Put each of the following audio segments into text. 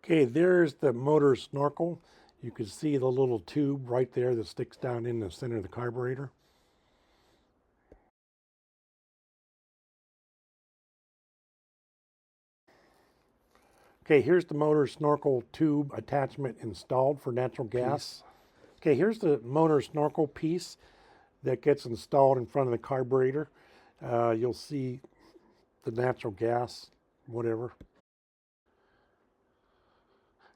Okay, there's the motor snorkel. You can see the little tube right there that sticks down in the center of the carburetor. Okay, here's the motor snorkel tube attachment installed for natural gas. Okay, here's the motor snorkel piece that gets installed in front of the carburetor. You'll see the natural gas, whatever.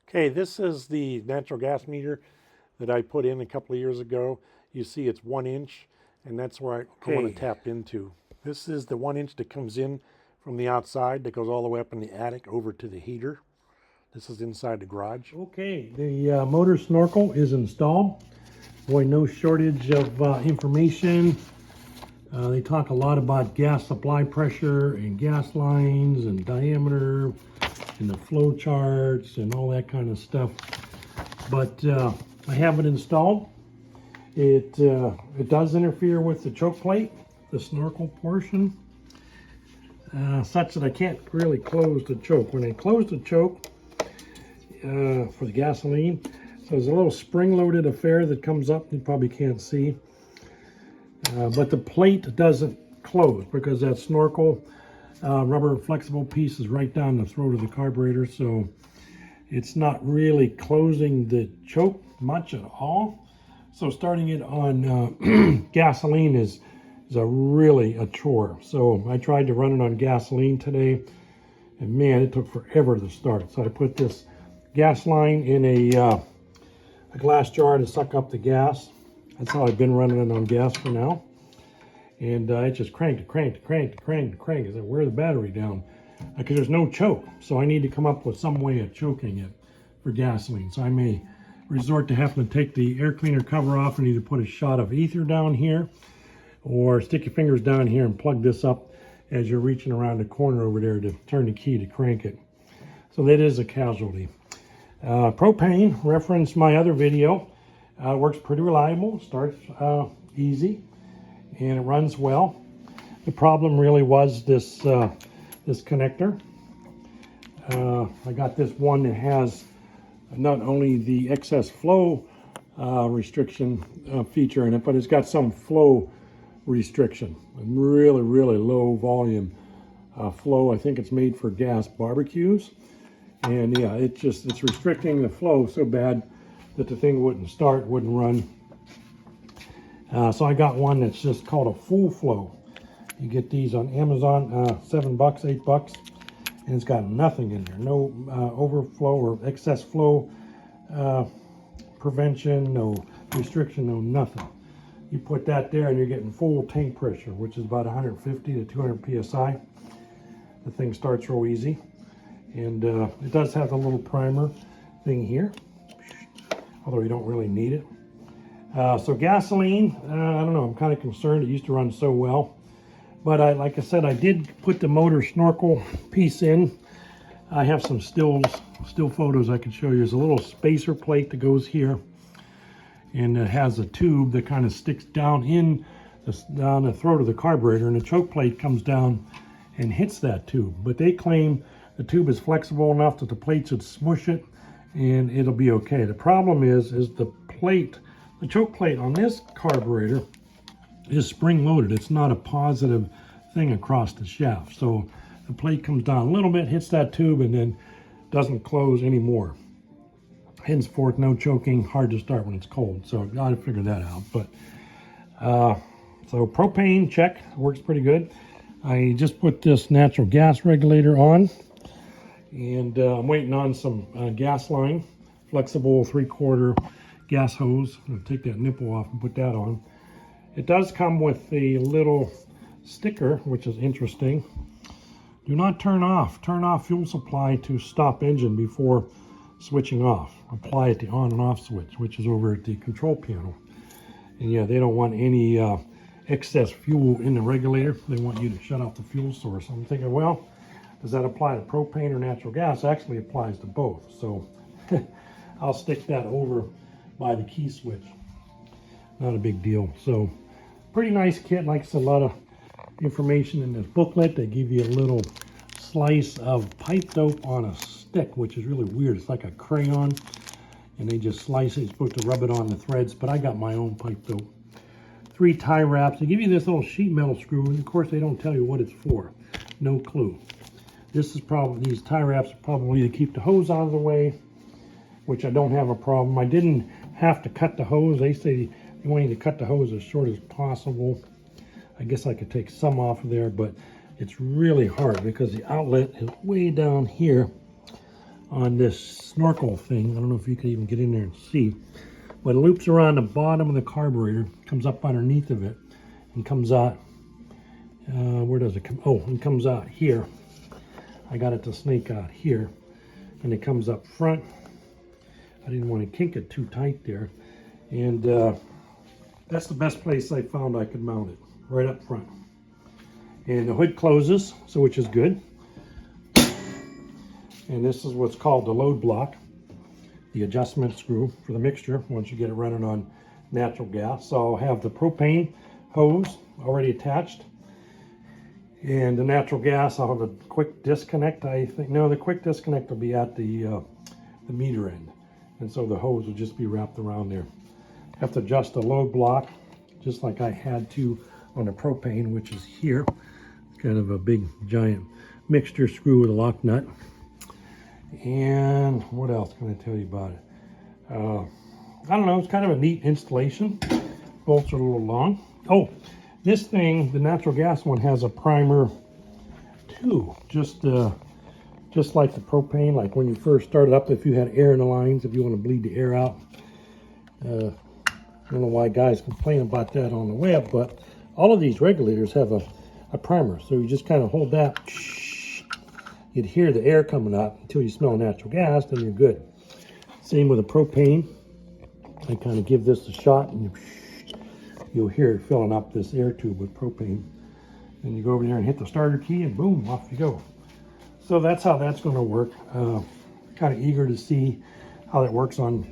Okay, this is the natural gas meter that I put in a couple of years ago. You see it's 1 inch, and that's where I want to tap into. This is the 1 inch that comes in from the outside that goes all the way up in the attic over to the heater. This is inside the garage. Okay, the motor snorkel is installed. Boy, no shortage of information. They talk a lot about gas supply pressure and gas lines and diameter and the flow charts and all that kind of stuff. But I have it installed. It does interfere with the choke plate, the snorkel portion, such that I can't really close the choke. When I close the choke for the gasoline, so there's a little spring-loaded affair that comes up. You probably can't see. But the plate doesn't close because that snorkel rubber flexible piece is right down the throat of the carburetor, so it's not really closing the choke much at all. So starting it on gasoline is really a chore. So I tried to run it on gasoline today, and man, it took forever to start. So I put this gas line in a glass jar to suck up the gas. That's how I've been running it on gas for now. And it just cranked. I said, wear the battery down. Because there's no choke. So I need to come up with some way of choking it for gasoline. So I may resort to having to take the air cleaner cover off and either put a shot of ether down here or stick your fingers down here and plug this up as you're reaching around the corner over there to turn the key to crank it. So that is a casualty. Propane, reference my other video. Works pretty reliable, starts easy, and it runs well. The problem really was this this connector. I got this one that has not only the excess flow restriction feature in it, but it's got some flow restriction. Really low volume flow. I think it's made for gas barbecues. And yeah, it's restricting the flow so bad that the thing wouldn't start, wouldn't run. So I got one that's just called a full flow. You get these on Amazon, $7, $8, and it's got nothing in there. No overflow or excess flow prevention, no restriction, no nothing. You put that there and you're getting full tank pressure, which is about 150 to 200 PSI. The thing starts real easy. And it does have the little primer thing here, although you don't really need it. So gasoline, I don't know, I'm kind of concerned. It used to run so well. But like I said, I did put the motor snorkel piece in. I have some still photos I can show you. There's a little spacer plate that goes here. And it has a tube that kind of sticks down in down the throat of the carburetor. And the choke plate comes down and hits that tube. But they claim the tube is flexible enough that the plate should smush it and it'll be okay. The problem is the plate, the choke plate on this carburetor is spring-loaded. It's not a positive thing across the shaft. So the plate comes down a little bit, hits that tube, and then doesn't close anymore. Henceforth, no choking, hard to start when it's cold. So I've got to figure that out. But so propane, check, works pretty good. I just put this natural gas regulator on, and I'm waiting on some gas line, flexible 3/4 gas hose. I'll take that nipple off and put that on. It does come with a little sticker, which is interesting. Do not turn off. Turn off fuel supply to stop engine before switching off. Apply at the on and off switch, which is over at the control panel. And yeah, they don't want any excess fuel in the regulator. They want you to shut off the fuel source. I'm thinking, well, does that apply to propane or natural gas? Actually applies to both. So I'll stick that over by the key switch. Not a big deal. So pretty nice kit. Like I said, a lot of information in this booklet. They give you a little slice of pipe dope on a stick, which is really weird. It's like a crayon, and they just slice it. You're supposed to rub it on the threads, but I got my own pipe dope. 3 tie wraps. They give you this little sheet metal screw, and of course they don't tell you what it's for. No clue. This is probably, these tie wraps are probably to keep the hose out of the way, which I don't have a problem. I didn't have to cut the hose. They say they want you to cut the hose as short as possible. I guess I could take some off of there, but it's really hard because the outlet is way down here on this snorkel thing. I don't know if you can even get in there and see, but it loops around the bottom of the carburetor, comes up underneath of it, and comes out, where does it come? Oh, it comes out here. I got it to snake out here, and it comes up front. I didn't want to kink it too tight there, and that's the best place I found I could mount it, right up front. And the hood closes, so which is good. And this is what's called the load block, the adjustment screw for the mixture once you get it running on natural gas. So I'll have the propane hose already attached, and the natural gas, I'll have a quick disconnect. I think, no, the quick disconnect will be at the meter end, and so the hose will just be wrapped around there. Have to adjust the load block just like I had to on the propane, which is here. It's kind of a big giant mixture screw with a lock nut. And what else can I tell you about it? I don't know, it's kind of a neat installation. Bolts are a little long. Oh, this thing, the natural gas one, has a primer too, just like the propane. Like when you first started up, if you had air in the lines, if you want to bleed the air out. I don't know why guys complain about that on the web, but all of these regulators have a primer, so you just kind of hold that. You'd hear the air coming up until you smell natural gas, then you're good. Same with the propane. I kind of give this a shot, and you'll hear it filling up this air tube with propane. Then you go over there and hit the starter key, and boom, off you go. So that's how that's going to work. Kind of eager to see how that works on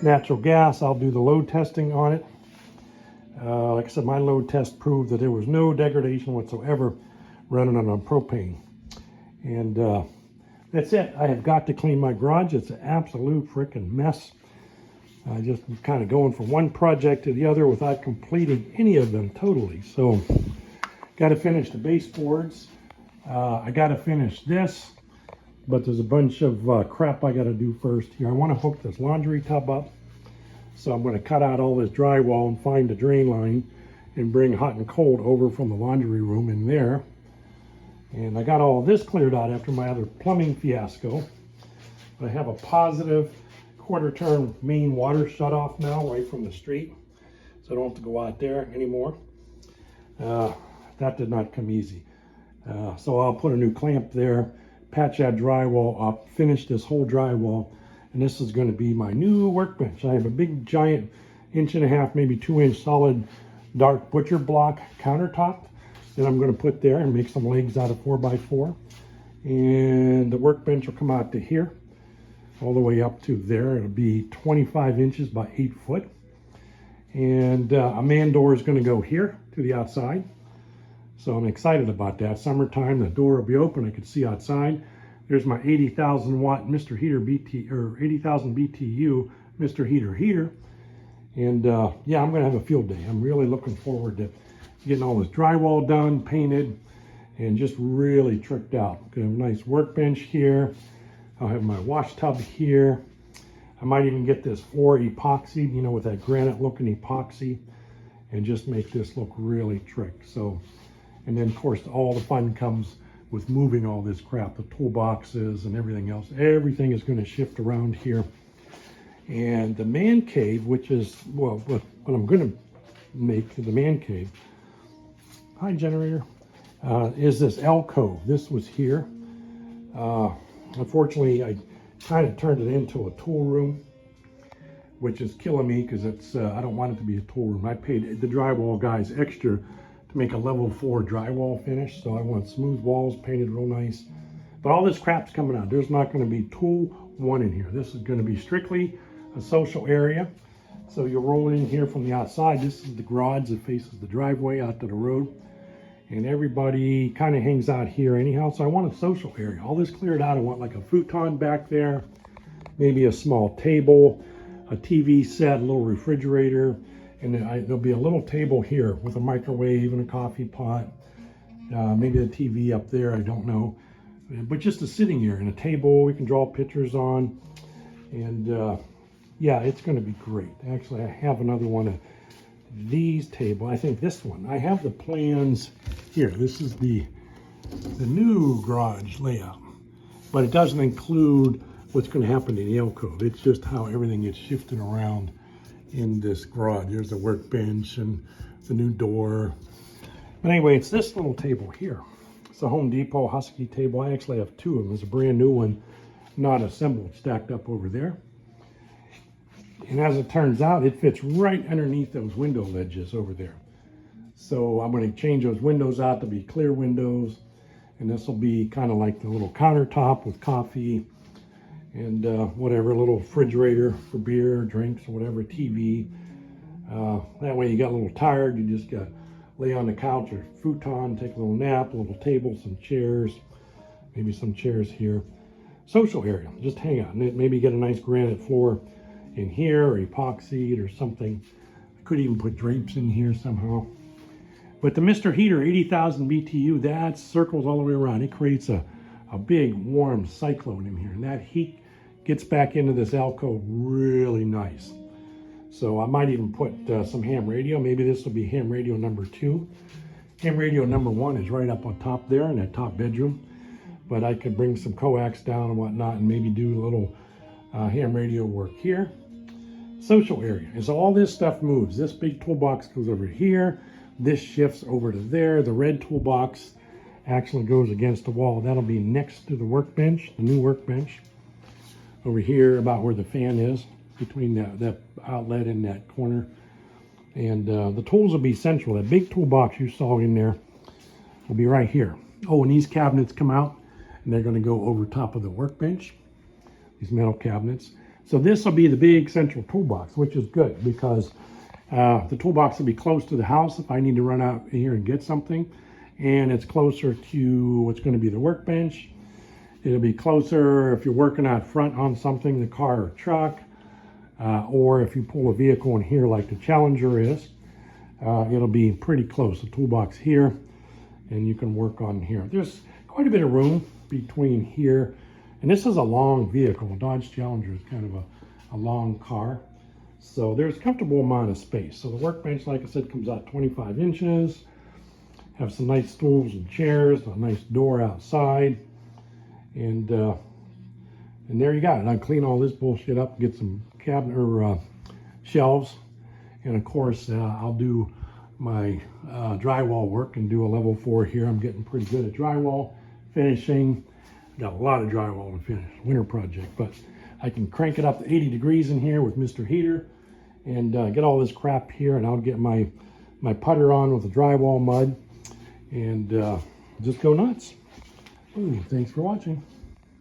natural gas. I'll do the load testing on it. Like I said, my load test proved that there was no degradation whatsoever running on propane. And that's it. I have got to clean my garage. It's an absolute freaking mess. I just was kind of going from one project to the other without completing any of them totally. So, got to finish the baseboards. I got to finish this, but there's a bunch of crap I got to do first here. I want to hook this laundry tub up. So I'm going to cut out all this drywall and find the drain line and bring hot and cold over from the laundry room in there. And I got all this cleared out after my other plumbing fiasco. I have a positive quarter-turn main water shut-off now right from the street, so I don't have to go out there anymore. That did not come easy. So I'll put a new clamp there, patch that drywall up, finish this whole drywall, and this is going to be my new workbench. I have a big giant 1.5 inch, maybe 2 inch solid dark butcher block countertop that I'm going to put there and make some legs out of 4x4. And the workbench will come out to here, all the way up to there. It'll be 25 inches by 8 foot. And a man door is going to go here to the outside. So I'm excited about that. Summertime, the door will be open. I can see outside. There's my 80,000 watt Mr. Heater BT, or 80,000 BTU Mr. Heater. And yeah, I'm going to have a field day. I'm really looking forward to getting all this drywall done, painted, and just really tricked out. Got a nice workbench here. I'll have my wash tub here. I might even get this floor epoxied, you know, with that granite looking epoxy, and just make this look really trick. So, and then of course all the fun comes with moving all this crap, the toolboxes and everything else. Everything is going to shift around here. And the man cave, which is, well, what I'm going to make the man cave, hi generator, is this alcove. This was here. Unfortunately, I kind of turned it into a tool room, which is killing me because it's, I don't want it to be a tool room. I paid the drywall guys extra to make a level 4 drywall finish, so I want smooth walls painted real nice. But all this crap's coming out. There's not going to be tool 1 in here. This is going to be strictly a social area. So you'll roll in here from the outside. This is the garage that faces the driveway out to the road. and everybody kind of hangs out here anyhow. So I want a social area. All this cleared out. I want like a futon back there, maybe a small table, a TV set, a little refrigerator, and there'll be a little table here with a microwave and a coffee pot. Maybe the TV up there, I don't know. But just a sitting area and a table we can draw pictures on. And yeah, it's going to be great. Actually, I have another one of these tables. I think this one. I have the plans here. This is the new garage layout. But it doesn't include what's going to happen to the alcove. It's just how everything gets shifted around in this garage. There's the workbench and the new door. But anyway, it's this little table here. It's a Home Depot Husky table. I actually have two of them. There's a brand new one, not assembled, stacked up over there. And as it turns out, it fits right underneath those window ledges over there. So I'm going to change those windows out to be clear windows. And this will be kind of like the little countertop with coffee and whatever, a little refrigerator for beer, drinks, or whatever, TV. That way you got a little tired, you just got lay on the couch or futon, take a little nap, a little table, some chairs, maybe some chairs here. Social area, just hang out. Maybe get a nice granite floor in here or epoxied or something. I could even put drapes in here somehow. But the Mr. Heater 80,000 BTU, that circles all the way around. It creates a big warm cyclone in here, and that heat gets back into this alcove really nice. So I might even put some ham radio. Maybe this will be ham radio number 2. Ham radio number 1 is right up on top there in that top bedroom. But I could bring some coax down and whatnot and maybe do a little ham radio work here. Social area. And so all this stuff moves. This big toolbox goes over here. This shifts over to there. The red toolbox actually goes against the wall. That'll be next to the workbench, the new workbench. Over here about where the fan is, between that outlet and that corner. And the tools will be central. That big toolbox you saw in there will be right here. Oh, and these cabinets come out and they're going to go over top of the workbench, these metal cabinets. So this will be the big central toolbox, which is good because the toolbox will be close to the house if I need to run out here and get something. And it's closer to what's going to be the workbench. It'll be closer if you're working out front on something, the car or truck, or if you pull a vehicle in here like the Challenger is, it'll be pretty close. The toolbox here, and you can work on here. There's quite a bit of room between here, and this is a long vehicle. Dodge Challenger is kind of a long car, so there's a comfortable amount of space. So the workbench, like I said, comes out 25 inches. Have some nice stools and chairs, a nice door outside. And there you got it. I clean all this bullshit up, get some cabinet or shelves, and of course I'll do my drywall work and do a level 4 here. I'm getting pretty good at drywall finishing. Got a lot of drywall to finish, winter project, but I can crank it up to 80 degrees in here with Mr. Heater and get all this crap here, and I'll get my putter on with the drywall mud and just go nuts. Ooh, thanks for watching.